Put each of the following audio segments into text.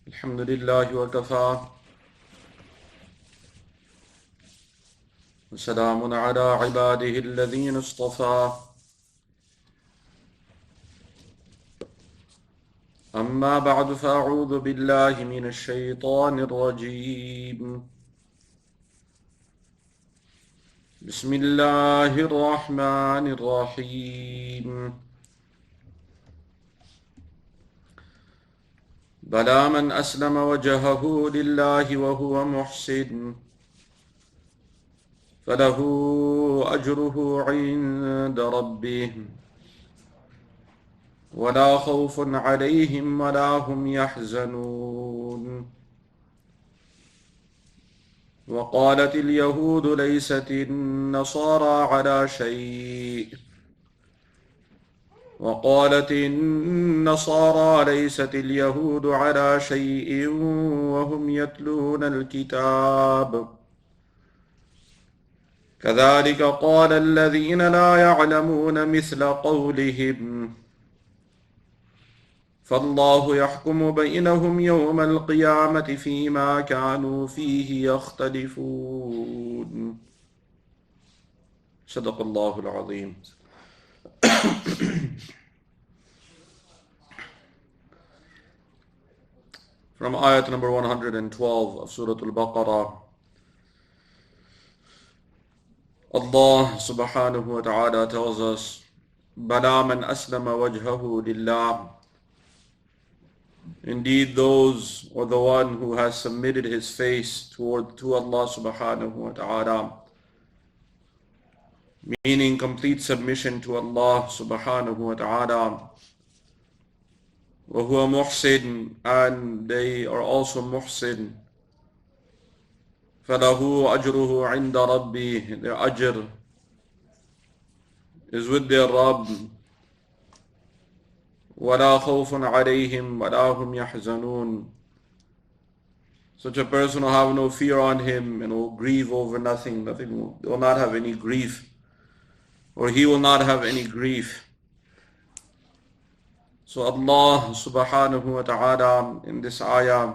الحمد لله وكفى وسلام على عباده الذين اصطفى أما بعد فأعوذ بالله من الشيطان الرجيم بسم الله الرحمن الرحيم بلى من أسلم وجهه لله وهو محسن فله أجره عند ربه ولا خوف عليهم ولا هم يحزنون وقالت اليهود ليست النصارى على شيء وقالت النصارى ليست اليهود على شيء وهم يتلون الكتاب كذلك قال الذين لا يعلمون مثل قولهم فالله يحكم بينهم يوم القيامة فيما كانوا فيه يختلفون صدق الله العظيم. From Ayat number 112 of Surat Al-Baqarah, Allah subhanahu wa ta'ala tells us, بَلَى مَنْ أَسْلَمَ وَجْهَهُ لِلَّهِ. Indeed, those or the one who has submitted his face to Allah subhanahu wa ta'ala, meaning complete submission to Allah subhanahu wa ta'ala, وَهُوَ مُحْسِنٌ, and they are also muhsin, فَلَهُ أَجْرُهُ عِنْدَ رَبِّهِ, their ajr is with their Rabb, وَلَا خَوْفٌ عَلَيْهِمْ وَلَا هُمْ يَحْزَنُونَ. Such a person will have no fear on him and will grieve over nothing. They will not have any grief, or he will not have any grief. So Allah subhanahu wa ta'ala in this ayah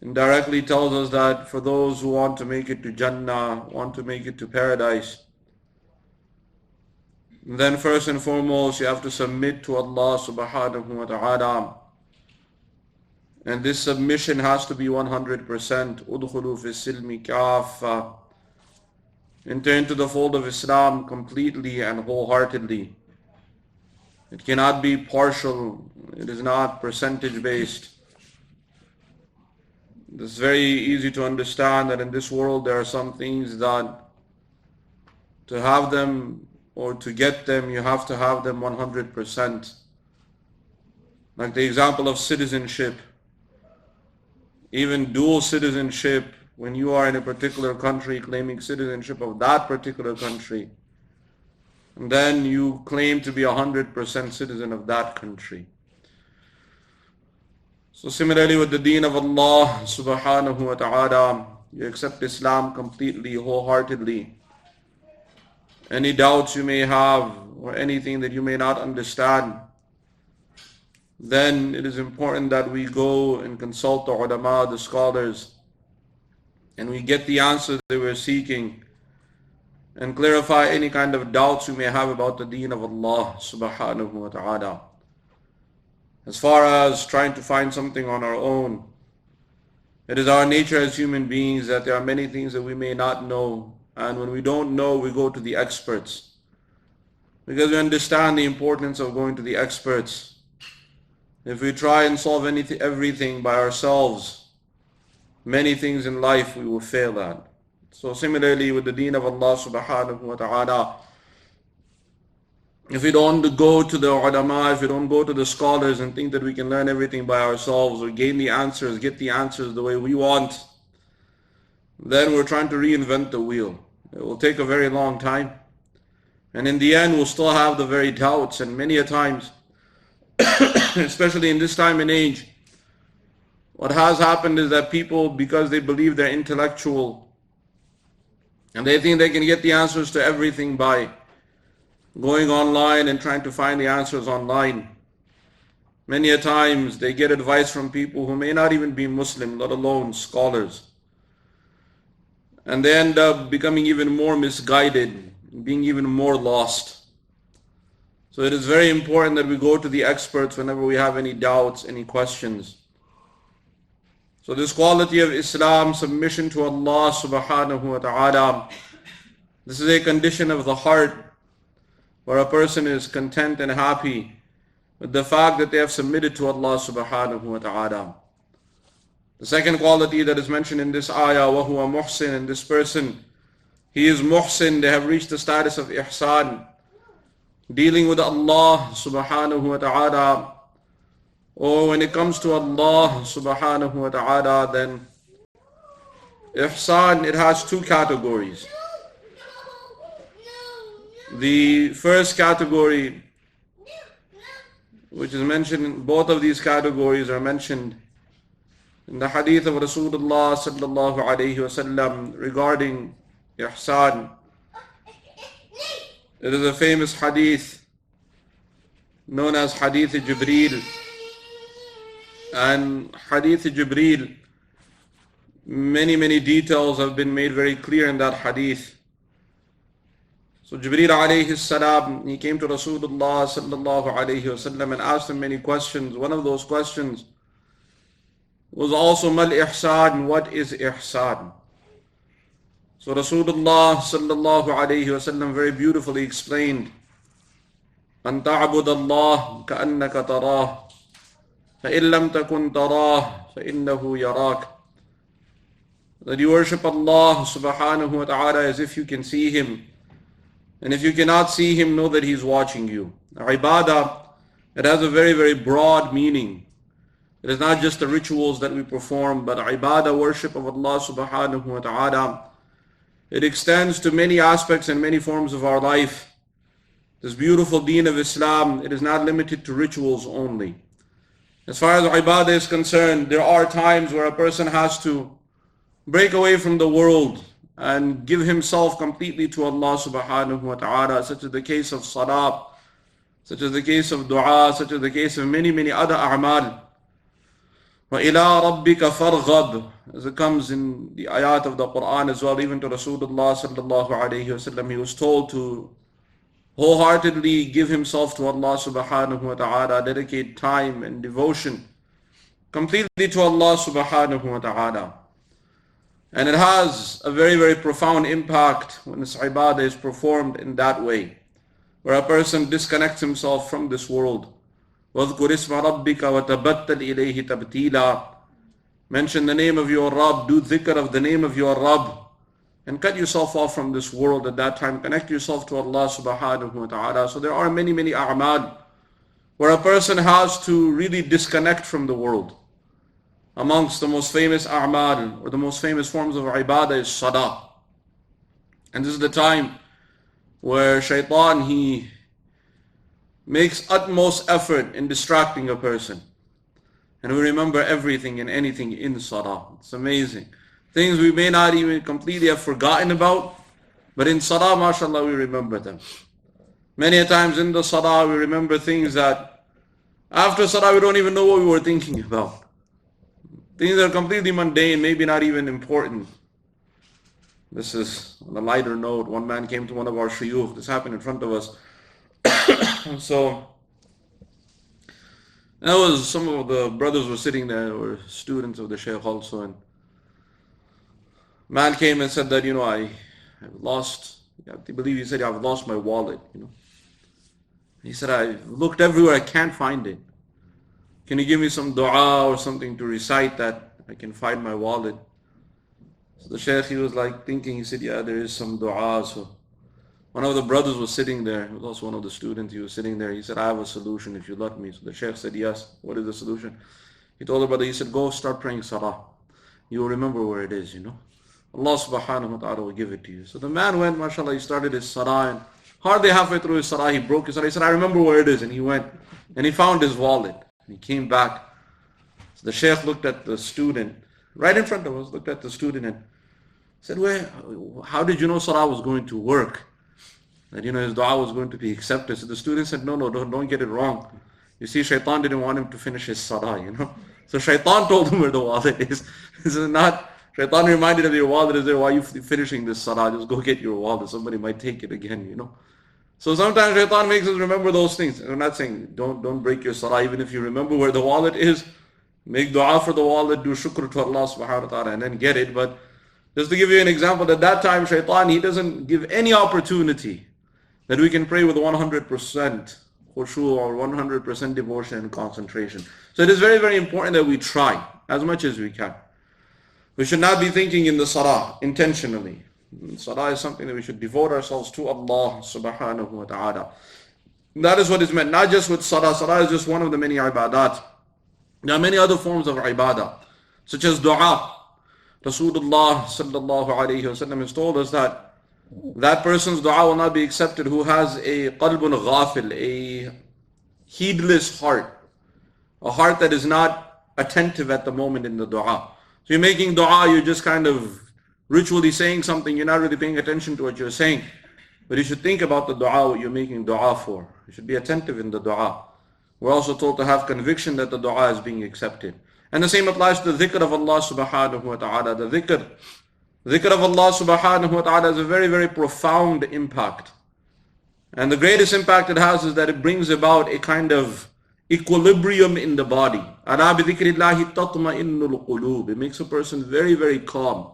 indirectly tells us that for those who want to make it to Jannah, want to make it to paradise, then first and foremost you have to submit to Allah subhanahu wa ta'ala. And this submission has to be 100%. Udkhulu fi silmi kaffa. Enter into the fold of Islam completely and wholeheartedly. It cannot be partial. It is not percentage based. It's very easy to understand that in this world there are some things that to have them or to get them, you have to have them 100%. Like the example of citizenship. Even dual citizenship, when you are in a particular country claiming citizenship of that particular country, and then you claim to be 100% citizen of that country. So similarly with the deen of Allah subhanahu wa ta'ala, you accept Islam completely, wholeheartedly. Any doubts you may have or anything that you may not understand, then it is important that we go and consult the ulama, the scholars, and we get the answers that we're seeking and clarify any kind of doubts we may have about the deen of Allah subhanahu wa ta'ala. As far as trying to find something on our own, it is our nature as human beings that there are many things that we may not know, and when we don't know, we go to the experts, because we understand the importance of going to the experts. If we try and solve everything by ourselves, many things in life we will fail at. So similarly with the deen of Allah subhanahu wa ta'ala, if we don't go to the ulama, if we don't go to the scholars and think that we can learn everything by ourselves or gain the answers, get the answers the way we want, then we're trying to reinvent the wheel. It will take a very long time. And in the end, we'll still have the very doubts. And many a times, especially in this time and age, what has happened is that people, because they believe they're intellectual, and they think they can get the answers to everything by going online and trying to find the answers online, Many a times they get advice from people who may not even be Muslim, let alone scholars. And they end up becoming even more misguided, being even more lost. So it is very important that we go to the experts whenever we have any doubts, any questions. So this quality of Islam, submission to Allah subhanahu wa ta'ala, this is a condition of the heart where a person is content and happy with the fact that they have submitted to Allah subhanahu wa ta'ala. The second quality that is mentioned in this ayah, وَهُوَ مُحْسِن, and this person, he is muhsin, they have reached the status of ihsan, dealing with Allah subhanahu wa ta'ala. Or when it comes to Allah subhanahu wa ta'ala, then ihsan, it has two categories. The first category, which is mentioned, both of these categories are mentioned in the hadith of Rasulullah sallallahu alayhi wasallam regarding ihsan. It is a famous hadith known as Hadith Jibreel. And Hadith Jibreel, many details have been made very clear in that hadith. So Jibreel alayhi salam, he came to Rasulullah sallallahu alayhi wasallam and asked him many questions. One of those questions was also mal ihsan, what is ihsan? So Rasulullah sallallahu alayhi wasallam very beautifully explained, an ta'bud Allah ka'annaka tarah, فَإِن لَمْ تَكُنْ تَرَاهُ فَإِنَّهُ يَرَاكَ. That you worship Allah subhanahu wa ta'ala as if you can see Him. And if you cannot see Him, know that He's watching you. Ibadah, it has a very broad meaning. It is not just the rituals that we perform, but ibadah, worship of Allah subhanahu wa ta'ala, it extends to many aspects and many forms of our life. This beautiful deen of Islam, it is not limited to rituals only. As far as ibadah is concerned, there are times where a person has to break away from the world and give himself completely to Allah subhanahu wa ta'ala, such as the case of salah, such as the case of dua, such as the case of many other a'mal. وَإِلَىٰ رَبِّكَ فَارْغَبْ, as it comes in the ayat of the Quran as well, even to Rasulullah sallallahu alayhi wasallam, he was told to wholeheartedly give himself to Allah subhanahu wa ta'ala, dedicate time and devotion completely to Allah subhanahu wa ta'ala. And it has a very profound impact when this ibadah is performed in that way, where a person disconnects himself from this world. وَاذْكُرِ اسْمَ رَبِّكَ وَتَبَتَّلْ إِلَيْهِ تَبْتِيلًا. Mention the name of your Rabb, do dhikr of the name of your Rabb, and cut yourself off from this world at that time. Connect yourself to Allah subhanahu wa ta'ala. So there are many a'mal where a person has to really disconnect from the world. Amongst the most famous a'mal, or the most famous forms of ibadah, is salah. And this is the time where shaitan, he makes utmost effort in distracting a person. And we remember everything and anything in salah. It's amazing. Things we may not even completely have forgotten about, but in salah, mashallah, we remember them. Many a times in the salah, we remember things that after salah, we don't even know what we were thinking about. Things that are completely mundane, maybe not even important. This is on a lighter note. One man came to one of our shuyukh. This happened in front of us. So, that was, some of the brothers were sitting there, were students of the shaykh also, and man came and said that, I've lost, I believe he said, I've lost my wallet, He said, I've looked everywhere, I can't find it. Can you give me some dua or something to recite that I can find my wallet? So the shaykh, he was like thinking, he said, yeah, there is some dua. So one of the brothers was sitting there, he was also one of the students, he was sitting there, he said, I have a solution if you let me. So the shaykh said, yes, what is the solution? He told the brother, he said, go start praying salah. You will remember where it is, Allah subhanahu wa ta'ala will give it to you. So the man went, mashallah, he started his salah, and hardly halfway through his salah, he broke his salah. He said, I remember where it is. And he went, and he found his wallet. And he came back. So the shaykh looked at the student, right in front of us, looked at the student and said, how did you know salah was going to work? That, his dua was going to be accepted. So the student said, no, don't get it wrong. You see, shaitan didn't want him to finish his salah, you know. So shaitan told him where the wallet is. This is not, shaitan reminded him, your wallet is there, why are you finishing this salah? Just go get your wallet, somebody might take it again, you know. So sometimes shaitan makes us remember those things. I'm not saying don't break your salah, even if you remember where the wallet is. Make dua for the wallet, do shukr to Allah subhanahu wa ta'ala, and then get it. But just to give you an example, at that time, shaitan, he doesn't give any opportunity that we can pray with 100% khushu or 100% devotion and concentration. So it is very, very important that we try as much as we can. We should not be thinking in the salah intentionally. Salah is something that we should devote ourselves to Allah subhanahu wa ta'ala. That is what is meant, not just with salah. Salah is just one of the many ibadat. There are many other forms of ibadah, such as dua. Rasulullah sallallahu alayhi wa sallam has told us that that person's dua will not be accepted who has a qalbun ghafil, a heedless heart, a heart that is not attentive at the moment in the dua. So you're making dua, you're just kind of ritually saying something, you're not really paying attention to what you're saying. But you should think about the dua, what you're making dua for. You should be attentive in the dua. We're also told to have conviction that the dua is being accepted. And the same applies to the dhikr of Allah subhanahu wa ta'ala. The dhikr of Allah subhanahu wa ta'ala has a very, very profound impact. And the greatest impact it has is that it brings about a kind of equilibrium in the body. Ala bi dhikrillahi tatma'innul qulub. It makes a person very, very calm.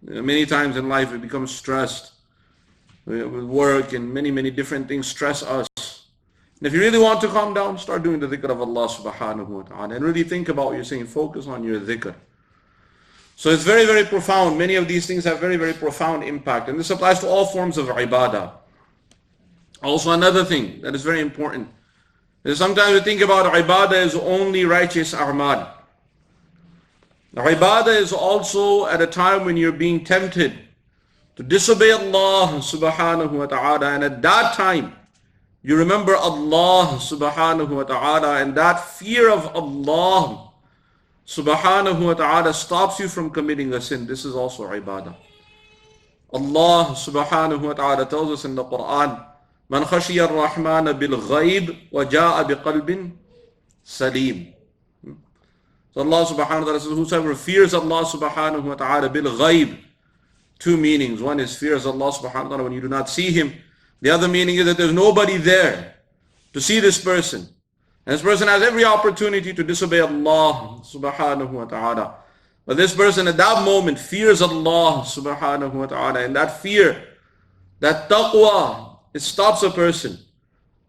Many times in life we become stressed with work and many, many different things stress us. And if you really want to calm down, start doing the dhikr of Allah subhanahu wa ta'ala and really think about what you're saying. Focus on your dhikr. So it's very, very profound. Many of these things have very, very profound impact. And this applies to all forms of ibadah. Also another thing that is very important is sometimes we think about ibadah as only righteous a'mal. Ibadah is also at a time when you're being tempted to disobey Allah subhanahu wa ta'ala, and at that time you remember Allah subhanahu wa ta'ala, and that fear of Allah subhanahu wa ta'ala stops you from committing a sin. This is also ibadah. Allah subhanahu wa ta'ala tells us in the Quran, Man khashiya ar-Rahmana bil ghayb wa ja'a bi qalbin salim. So Allah subhanahu wa ta'ala says, whosoever fears Allah subhanahu wa ta'ala bil ghayb. Two meanings. One is fears Allah subhanahu wa ta'ala when you do not see him. The other meaning is that there's nobody there to see this person. And this person has every opportunity to disobey Allah subhanahu wa ta'ala. But this person at that moment fears Allah subhanahu wa ta'ala. And that fear, that taqwa, it stops a person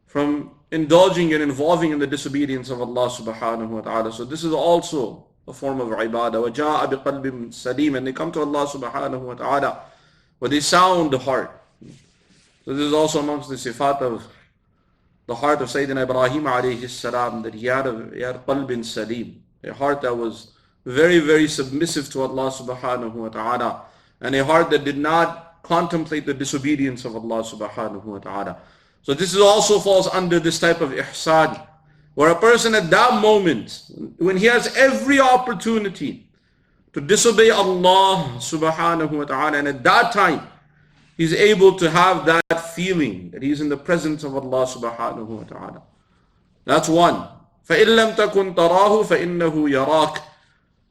from indulging and involving in the disobedience of Allah subhanahu wa ta'ala. So this is also a form of ibadah. وَجَاءَ بِقَلْبٍ سَلِيمٍ. And they come to Allah subhanahu wa ta'ala with a sound heart. So this is also amongst the sifat of the heart of Sayyidina Ibrahim alayhi salam, that he had qalbin salim, a heart that was very, very submissive to Allah subhanahu wa ta'ala, and a heart that did not contemplate the disobedience of Allah subhanahu wa ta'ala. So this is also falls under this type of ihsan, where a person at that moment, when he has every opportunity to disobey Allah subhanahu wa ta'ala, and at that time he's able to have that feeling that he's in the presence of Allah subhanahu wa ta'ala. That's one. فَإِن لَمْ تَكُنْ تَرَاهُ فَإِنَّهُ يَرَاكَ.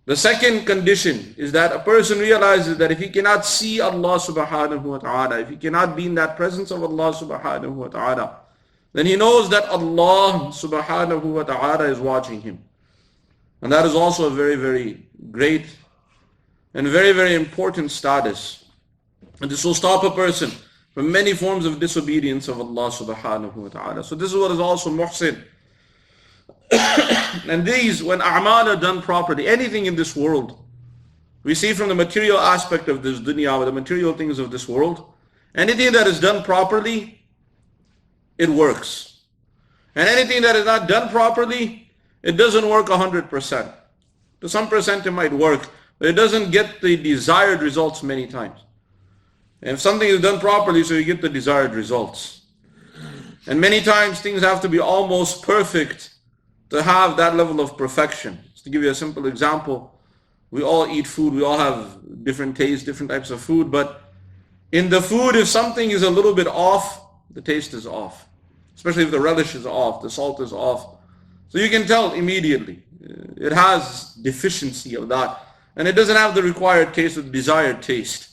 The second condition is that a person realizes that if he cannot see Allah subhanahu wa ta'ala, if he cannot be in that presence of Allah subhanahu wa ta'ala, then he knows that Allah subhanahu wa ta'ala is watching him. And that is also a very, very great and very, very important status. And this will stop a person from many forms of disobedience of Allah subhanahu wa ta'ala. So this is what is also muhsin. And these, when a'mal are done properly, anything in this world, we see from the material aspect of this dunya, the material things of this world, anything that is done properly, it works. And anything that is not done properly, it doesn't work 100%. To some percent it might work, but it doesn't get the desired results many times. And if something is done properly, so you get the desired results. And many times things have to be almost perfect to have that level of perfection. Just to give you a simple example, we all eat food, we all have different tastes, different types of food, but in the food, if something is a little bit off, the taste is off. especially if the relish is off, the salt is off. So you can tell immediately. It has deficiency of that. And it doesn't have the required taste or the desired taste.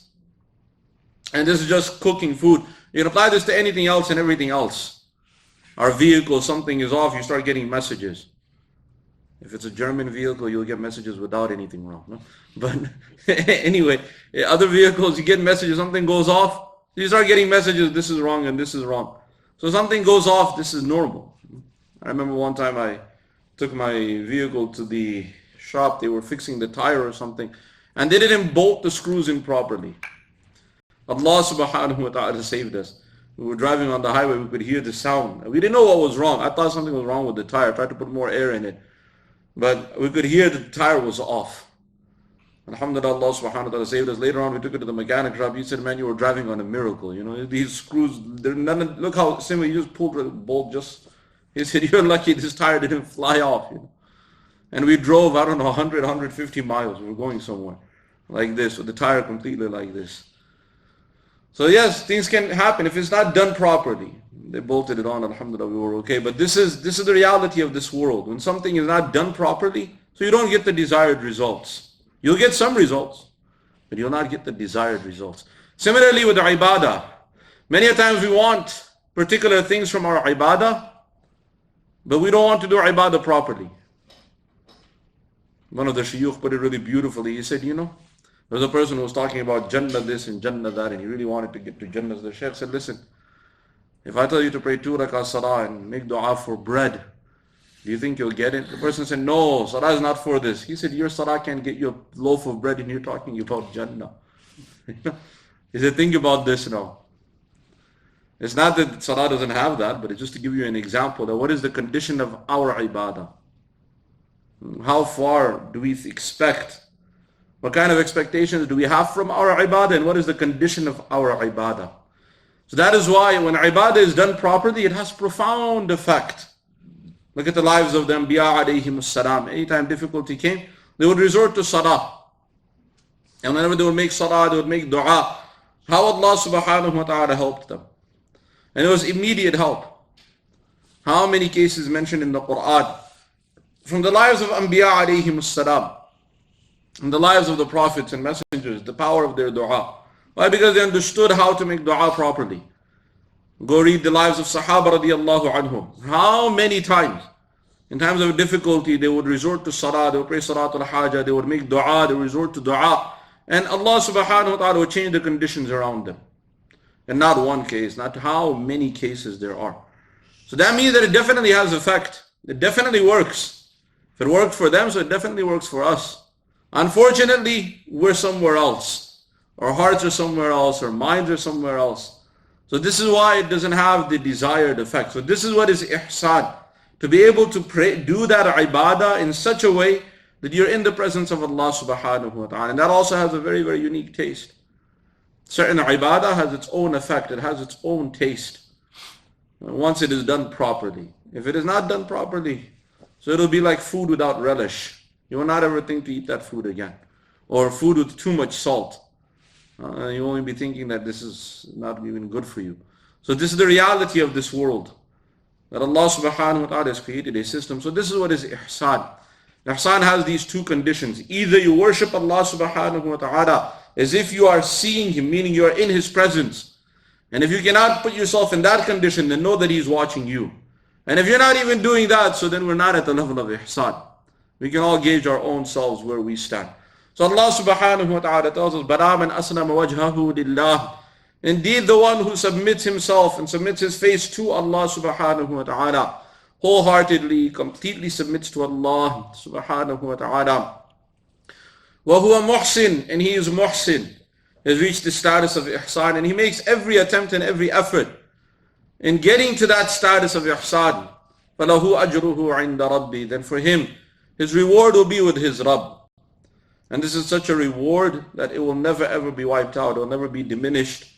And this is just cooking food. You can apply this to anything else and everything else. Our vehicle, something is off, you start getting messages. If it's a German vehicle, you'll get messages without anything wrong. No? But anyway, other vehicles, you get messages, something goes off, you start getting messages, this is wrong and this is wrong. So something goes off, this is normal. I remember one time I took my vehicle to the shop, they were fixing the tire or something, and they didn't bolt the screws in properly. Allah subhanahu wa ta'ala saved us. We were driving on the highway, we could hear the sound. We didn't know what was wrong. I thought something was wrong with the tire. I tried to put more air in it. But we could hear the tire was off. Alhamdulillah, Allah subhanahu wa ta'ala saved us. Later on, we took it to the mechanic shop. He said, man, you were driving on a miracle. You know, these screws, they're none, look how simple, you just pulled the bolt just, he said, you're lucky this tire didn't fly off. You know. And we drove, I don't know, 100, 150 miles. We were going somewhere like this, with the tire completely like this. So yes, things can happen if it's not done properly. They bolted it on, alhamdulillah, we were okay. But this is the reality of this world. When something is not done properly, so you don't get the desired results. You'll get some results, but you'll not get the desired results. Similarly with the ibadah. Many a times we want particular things from our ibadah, but we don't want to do ibadah properly. One of the shuyukh put it really beautifully. He said, you know, there was a person who was talking about Jannah this and Jannah that, and he really wanted to get to Jannah. The Shaykh said, listen, if I tell you to pray 2 rakah salah and make dua for bread, do you think you'll get it? The person said, no, salah is not for this. He said, your salah can't get you a loaf of bread and you're talking about Jannah. He said, think about this now. It's not that salah doesn't have that, but it's just to give you an example of what is the condition of our ibadah. How far do we expect? What kind of expectations do we have from our ibadah, and what is the condition of our ibadah? So that is why when ibadah is done properly, it has profound effect. Look at the lives of the Anbiya alayhim as-salam. Anytime difficulty came, they would resort to salah. And whenever they would make salah, they would make dua. How Allah subhanahu wa ta'ala helped them. And it was immediate help. How many cases mentioned in the Quran? From the lives of Anbiya alayhim as-salam. From the lives of the prophets and messengers, the power of their dua. Why? Because they understood how to make dua properly. Go read the lives of Sahaba radiallahu anhum. How many times, in times of difficulty, they would resort to salah, they would pray salatul hajah, they would make dua, they would resort to dua. And Allah subhanahu wa ta'ala would change the conditions around them. And not one case, not how many cases there are. So that means that it definitely has effect. It definitely works. If it worked for them, so it definitely works for us. Unfortunately, we're somewhere else. Our hearts are somewhere else, our minds are somewhere else. So this is why it doesn't have the desired effect. So this is what is ihsan. To be able to pray, do that ibadah in such a way that you're in the presence of Allah subhanahu wa ta'ala. And that also has a very, very unique taste. Certain ibadah has its own effect. It has its own taste. Once it is done properly. If it is not done properly, so it'll be like food without relish. You will not ever think to eat that food again. Or food with too much salt. You'll only be thinking that this is not even good for you. So this is the reality of this world. That Allah subhanahu wa ta'ala has created a system. So this is what is ihsan. Ihsan has these two conditions. Either you worship Allah subhanahu wa ta'ala as if you are seeing Him, meaning you are in His presence. And if you cannot put yourself in that condition, then know that He is watching you. And if you're not even doing that, so then we're not at the level of ihsan. We can all gauge our own selves where we stand. So Allah subhanahu wa ta'ala tells us, بَلَا مَنْ أَسْلَمَ وَجْهَهُ لِلَّهِ. Indeed, the one who submits himself and submits his face to Allah subhanahu wa ta'ala, wholeheartedly, completely submits to Allah subhanahu wa ta'ala. وَهُوَ مُحْسِن. And he is muhsin. He has reached the status of ihsan. And he makes every attempt and every effort in getting to that status of ihsan. فَلَهُ أَجْرُهُ عِنْدَ رَبِّي. Then for him, his reward will be with his Rabb. And this is such a reward that it will never ever be wiped out. It will never be diminished.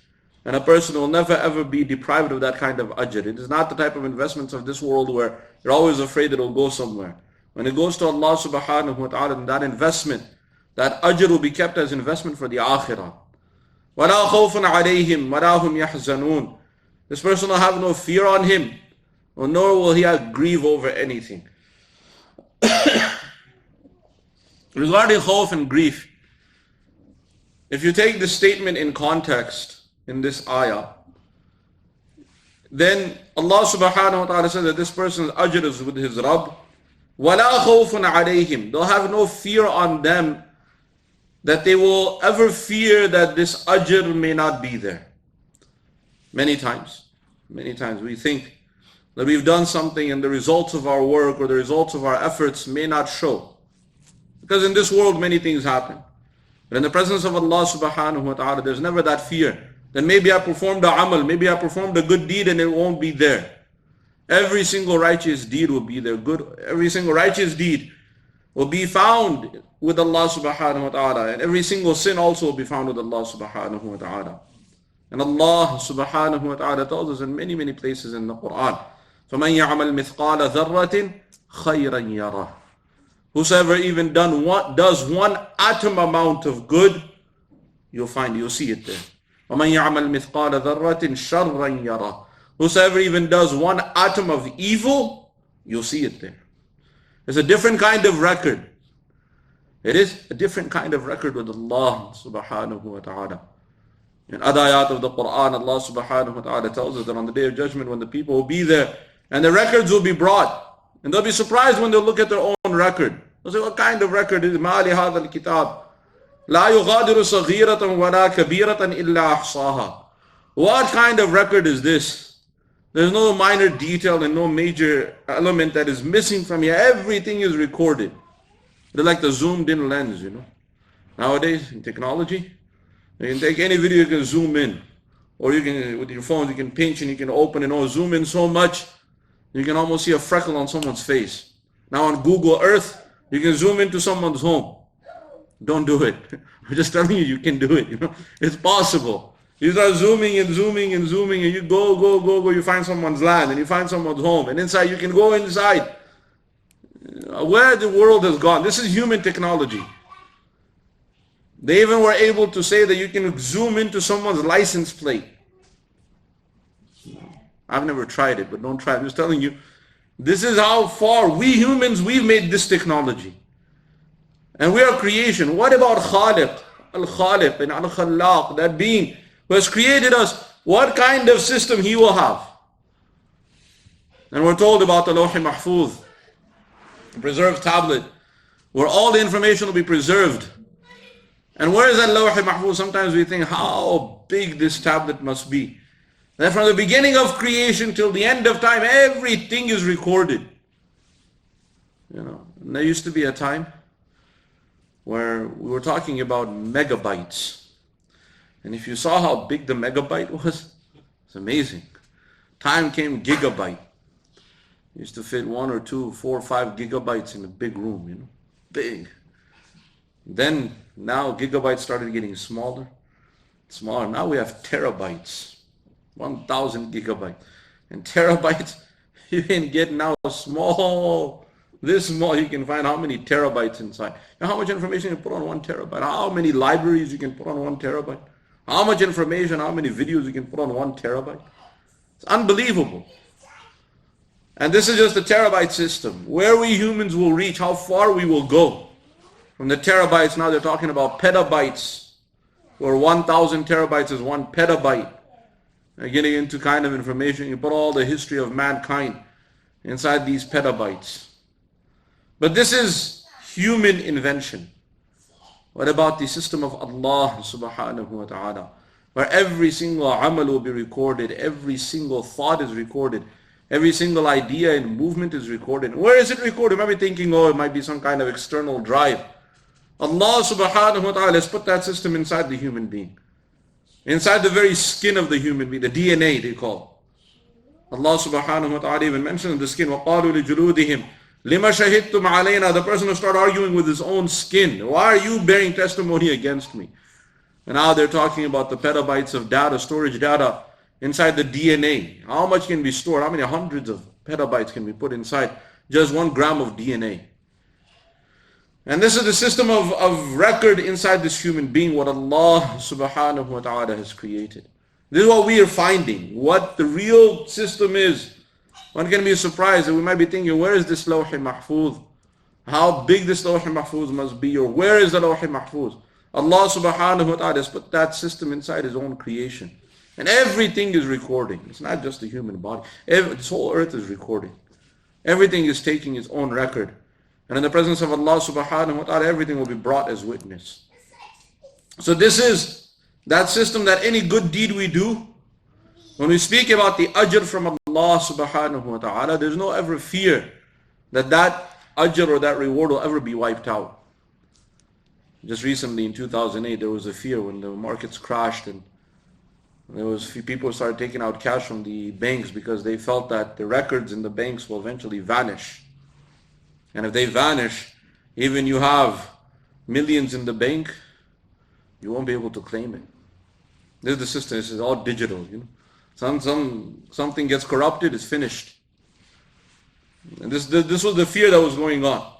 And a person will never ever be deprived of that kind of ajr. It is not the type of investments of this world where you're always afraid it will go somewhere. When it goes to Allah subhanahu wa ta'ala, that investment, that ajr will be kept as investment for the akhirah. وَلَا خَوْفٌ عَلَيْهِمْ وَلَا هُمْ يَحْزَنُونَ. This person will have no fear on him. nor will he grieve over anything. Regarding khawf and grief, if you take the statement in context in this ayah, then Allah subhanahu wa ta'ala says that this person's ajr is with his Rabb. وَلَا خَوْفٌ عَلَيْهِمْ. They'll have no fear on them, that they will ever fear that this ajr may not be there. Many times we think that we've done something and the results of our work or the results of our efforts may not show. Because in this world many things happen. But in the presence of Allah subhanahu wa ta'ala, there's never that fear. Then maybe I performed a amal, maybe I performed a good deed and it won't be there. Every single righteous deed will be there. Every single righteous deed will be found with Allah subhanahu wa ta'ala. And every single sin also will be found with Allah subhanahu wa ta'ala. And Allah subhanahu wa ta'ala tells us in many, many places in the Quran, فَمَنْ يَعْمَلْ مِثْقَالَ ذَرَّةٍ خَيْرًا يَرَهُ. Whosoever even does one atom amount of good, you'll see it there. وَمَنْ يَعْمَلْ مِثْقَالَ ذَرَّةٍ شَرًّا يَرَهُ. Whosoever even does one atom of evil, you'll see it there. It's a different kind of record. It is a different kind of record with Allah subhanahu wa ta'ala. In other ayat of the Quran, Allah subhanahu wa ta'ala tells us that on the Day of Judgment, when the people will be there and the records will be brought, and they'll be surprised when they'll look at their own record. They'll say, what kind of record is مَا لِهَذَا الْكِتَابِ لَا يُغَادِرُ صَغِيرَةً وَلَا كَبِيرَةً إِلَّا أَحْصَاهَا. What kind of record is this? There's no minor detail and no major element that is missing from here. Everything is recorded. They're like the zoomed in lens, Nowadays, in technology, you can take any video, you can zoom in. Or you can, with your phone, you can pinch and you can open and zoom in so much, you can almost see a freckle on someone's face. Now on Google Earth, you can zoom into someone's home. Don't do it. I'm just telling you, you can do it. It's possible. You start zooming and zooming and zooming, and you go. You find someone's land and you find someone's home, and inside you can go inside. Where the world has gone. This is human technology. They even were able to say that you can zoom into someone's license plate. I've never tried it, but don't try it. I'm just telling you, this is how far we humans, we've made this technology. And we are creation. What about Khaliq? Al-Khaliq and Al-Khallaq, that being who has created us, what kind of system he will have? And we're told about the Lawh Mahfuz, the preserved tablet, where all the information will be preserved. And where is that Lawh Mahfuz? Sometimes we think how big this tablet must be. That from the beginning of creation till the end of time, everything is recorded. And there used to be a time where we were talking about megabytes. And if you saw how big the megabyte was, it's amazing. Time came gigabyte. It used to fit 1 or 2, 4 or 5 gigabytes in a big room, big. Then now gigabytes started getting smaller. Now we have terabytes. 1,000 gigabytes. And terabytes, you can get now small. This small, you can find how many terabytes inside. And how much information you put on 1 terabyte. How many libraries you can put on 1 terabyte. How much information, how many videos you can put on 1 terabyte. It's unbelievable. And this is just a terabyte system. Where we humans will reach, how far we will go. From the terabytes, now they're talking about petabytes. Where 1,000 terabytes is 1 petabyte. Getting into kind of information, you put all the history of mankind inside these petabytes. But this is human invention. What about the system of Allah subhanahu wa ta'ala? Where every single amal will be recorded, every single thought is recorded, every single idea and movement is recorded. Where is it recorded? You might be thinking, it might be some kind of external drive. Allah subhanahu wa ta'ala has put that system inside the human being. Inside the very skin of the human being, the DNA they call. Allah subhanahu wa ta'ala even mentioned the skin, وَقَالُوا لِجُلُودِهِمْ لِمَا شَهِدْتُمْ عَلَيْنَا. The person will start arguing with his own skin. Why are you bearing testimony against me? And now they're talking about the petabytes of data, storage data inside the DNA. How much can be stored? How many hundreds of petabytes can be put inside just 1 gram of DNA? And this is the system of record inside this human being, what Allah subhanahu wa ta'ala has created. This is what we are finding. What the real system is one can be surprised that we might be thinking, where is this Lawh Mahfuz? How big this Lawh Mahfuz must be, or where is the Lawh Mahfuz? Allah subhanahu wa ta'ala has put that system inside His own creation. And everything is recording. It's not just the human body. This whole earth is recording. Everything is taking its own record. And in the presence of Allah subhanahu wa ta'ala, everything will be brought as witness. So this is that system that any good deed we do, when we speak about the ajr from Allah subhanahu wa ta'ala, there's no ever fear that that ajr or that reward will ever be wiped out. Just recently in 2008, there was a fear when the markets crashed and there was people started taking out cash from the banks because they felt that the records in the banks will eventually vanish. And if they vanish, even you have millions in the bank, you won't be able to claim it. This is the system. This is all digital. Something gets corrupted, it's finished. And this was the fear that was going on.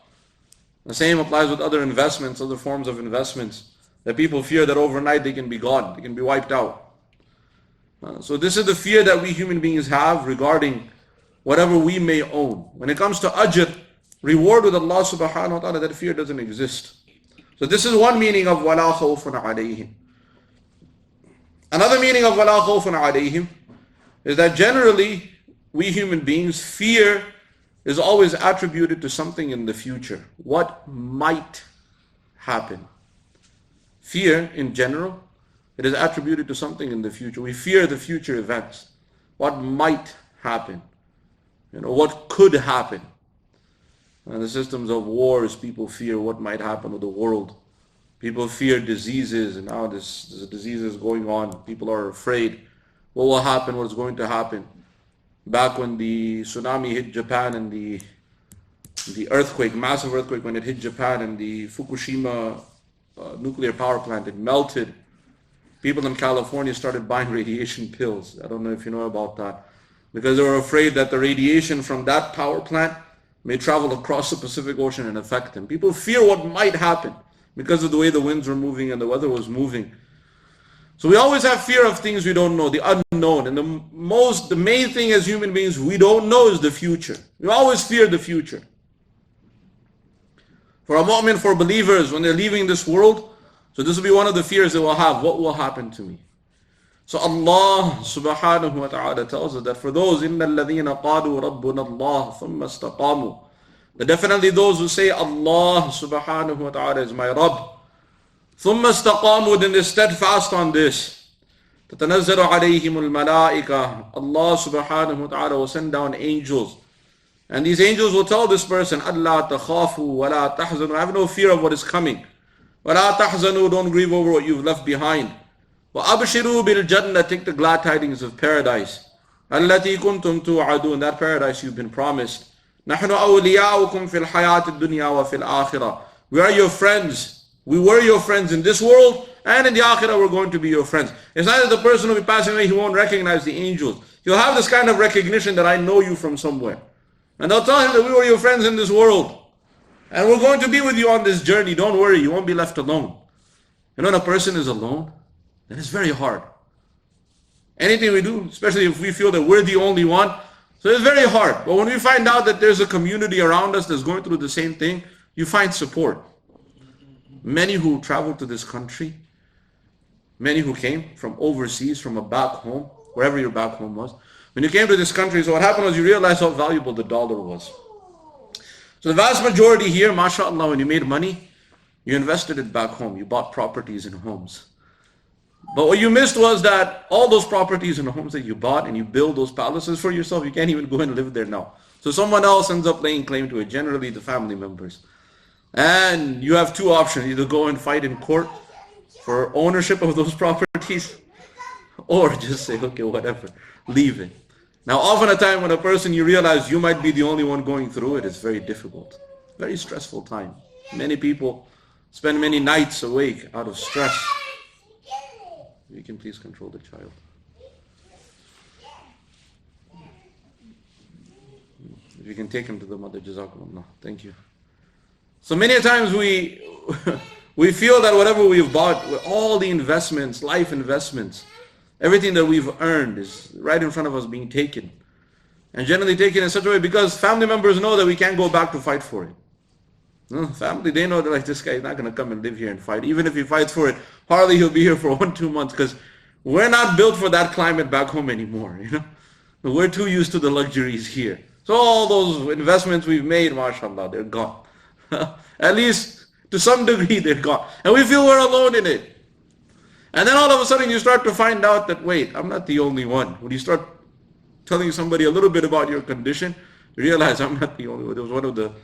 The same applies with other investments, other forms of investments. That people fear that overnight they can be gone, they can be wiped out. So this is the fear that we human beings have regarding whatever we may own. When it comes to ajr, reward with Allah subhanahu wa ta'ala, that fear doesn't exist. So this is one meaning of وَلَا خَوْفٌ عَلَيْهِمْ. Another meaning of وَلَا خَوْفٌ عَلَيْهِمْ is that generally we human beings, fear is always attributed to something in the future. What might happen. Fear in general, it is attributed to something in the future. We fear the future events. What might happen. What could happen. And the systems of wars, people fear what might happen to the world. People fear diseases, and now this disease is going on. People are afraid. What will happen? What's going to happen? Back when the tsunami hit Japan and the earthquake, massive earthquake, when it hit Japan and the Fukushima nuclear power plant, it melted. People in California started buying radiation pills. I don't know if you know about that. Because they were afraid that the radiation from that power plant may travel across the Pacific Ocean and affect them. People fear what might happen because of the way the winds were moving and the weather was moving. So we always have fear of things we don't know, the unknown. And the main thing as human beings we don't know is the future. We always fear the future. For a mu'min, for believers, when they're leaving this world, so this will be one of the fears they will have. What will happen to me? So Allah subhanahu wa ta'ala tells us that for those, إِنَّ الَّذِينَ قَالُوا رَبُّنَا اللَّهُ ثُمَّ اسْتَقَامُوا, that definitely those who say Allah subhanahu wa ta'ala is my Rabb, ثُمَّ اسْتَقَامُوا, then they're steadfast on this. تَتَنَزَّلُ عَلَيْهِمُ الْمَلَائِكَةِ, Allah subhanahu wa ta'ala will send down angels. And these angels will tell this person, أَلَّا تَخَافُوا وَلَا تَحْزَنُوا, have no fear of what is coming. وَلَا تَحْزَنُوا, don't grieve over what you've left behind. وَأَبْشِرُوا بِالْجَنَّةِ, take the glad tidings of paradise. الَّتِي كُنْتُمْ تُوعَدُونَ, that paradise you've been promised. نَحْنُ أَوْلِيَاؤُكُمْ فِي الْحَيَاةِ الدُّنْيَا وَفِي الْآخِرَةِ, we are your friends. We were your friends in this world, and in the akhirah we're going to be your friends. It's not that the person will be passing away, he won't recognize the angels. He'll have this kind of recognition that I know you from somewhere. And they'll tell him that we were your friends in this world. And we're going to be with you on this journey. Don't worry, you won't be left alone. When a person is alone, then it's very hard. Anything we do, especially if we feel that we're the only one, so it's very hard. But when we find out that there's a community around us that's going through the same thing, you find support. Many who traveled to this country, many who came from overseas, from a back home, wherever your back home was, when you came to this country, so what happened was you realized how valuable the dollar was. So the vast majority here, mashallah, when you made money, you invested it back home. You bought properties and homes. But what you missed was that all those properties and homes that you bought and you build those palaces for yourself, you can't even go and live there now. So someone else ends up laying claim to it, generally the family members. And you have two options, either go and fight in court for ownership of those properties, or just say, okay, whatever, leave it. Now often a time when a person, you realize you might be the only one going through it, it's very difficult, very stressful time. Many people spend many nights awake out of stress. You can please control the child. If you can take him to the mother, jazakumullah. Thank you. So many times we feel that whatever we've bought, all the investments, life investments, everything that we've earned is right in front of us being taken. And generally taken in such a way because family members know that we can't go back to fight for it. No, family, they know that like this guy is not going to come and live here and fight. Even if he fights for it, hardly he'll be here for 1-2 months because we're not built for that climate back home anymore. We're too used to the luxuries here. So all those investments we've made, mashallah, they're gone. At least to some degree they're gone. And we feel we're alone in it. And then all of a sudden you start to find out that, wait, I'm not the only one. When you start telling somebody a little bit about your condition, you realize I'm not the only one. There was one of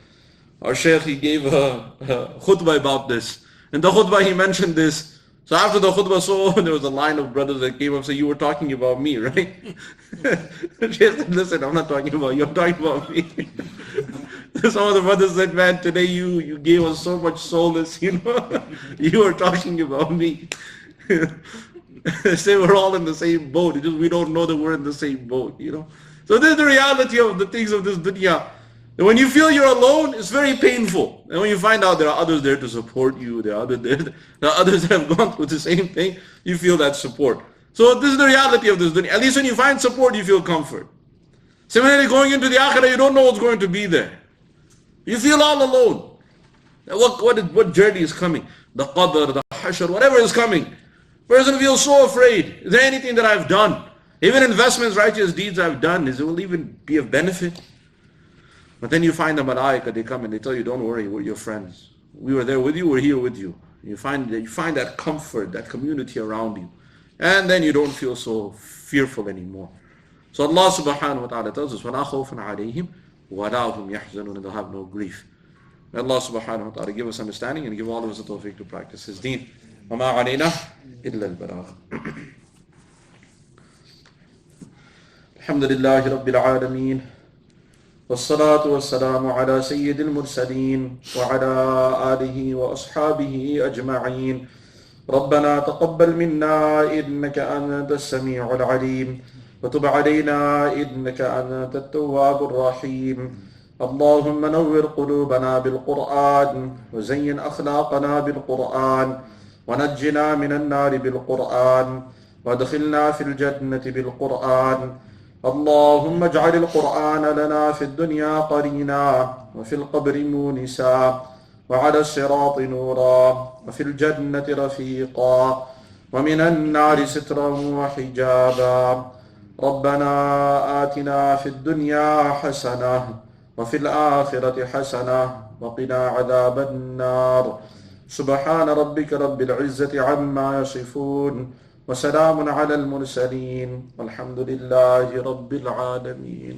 our sheikh, he gave a khutbah about this. In the khutbah he mentioned this. So after the khutbah, there was a line of brothers that came up and said, you were talking about me, right? Sheikh said, listen, I'm not talking about you, I'm talking about me. Some of the brothers said, man, today you gave us so much solace, you were talking about me. They say we're all in the same boat, it's just we don't know that we're in the same boat, So this is the reality of the things of this dunya. And when you feel you're alone, it's very painful. And when you find out there are others there to support you, there are others that have gone through the same thing, you feel that support. So this is the reality of this dunya. At least when you find support, you feel comfort. Similarly, going into the akhirah, you don't know what's going to be there. You feel all alone. What journey is coming? The qadr, the hashr, whatever is coming. Person feels so afraid. Is there anything that I've done? Even investments, righteous deeds I've done, it will even be of benefit? But then you find the malaika, they come and they tell you, don't worry, we're your friends. We were there with you, we're here with you. You find that comfort, that community around you. And then you don't feel so fearful anymore. So Allah subhanahu wa ta'ala tells us, وَلَا خَوْفٌ عَلَيْهِمْ وَلَا هُمْ يَحْزَنُونَ, and they'll have no grief. May Allah subhanahu wa ta'ala give us understanding and give all of us the tawfiq to practice His deen. وَمَا عَلَيْنَا إِلَّا الْبَلَاغُ. الحمد لله رب العالمين والصلاة والسلام على سيد المرسلين وعلى آله وأصحابه أجمعين. ربنا تقبل منا إنك أنت السميع العليم وتب علينا إنك أنت التواب الرحيم. اللهم نور قلوبنا بالقرآن وزين أخلاقنا بالقرآن ونجنا من النار بالقرآن وادخلنا في الجنة بالقرآن. اللهم اجعل القرآن لنا في الدنيا قرينا وفي القبر مونسا وعلى الصراط نورا وفي الجنة رفيقا ومن النار سترا وحجابا. ربنا آتنا في الدنيا حسنة وفي الآخرة حسنة وقنا عذاب النار. سبحان ربك رب العزة عما يصفون وسلام على المرسلين والحمد لله رب العالمين.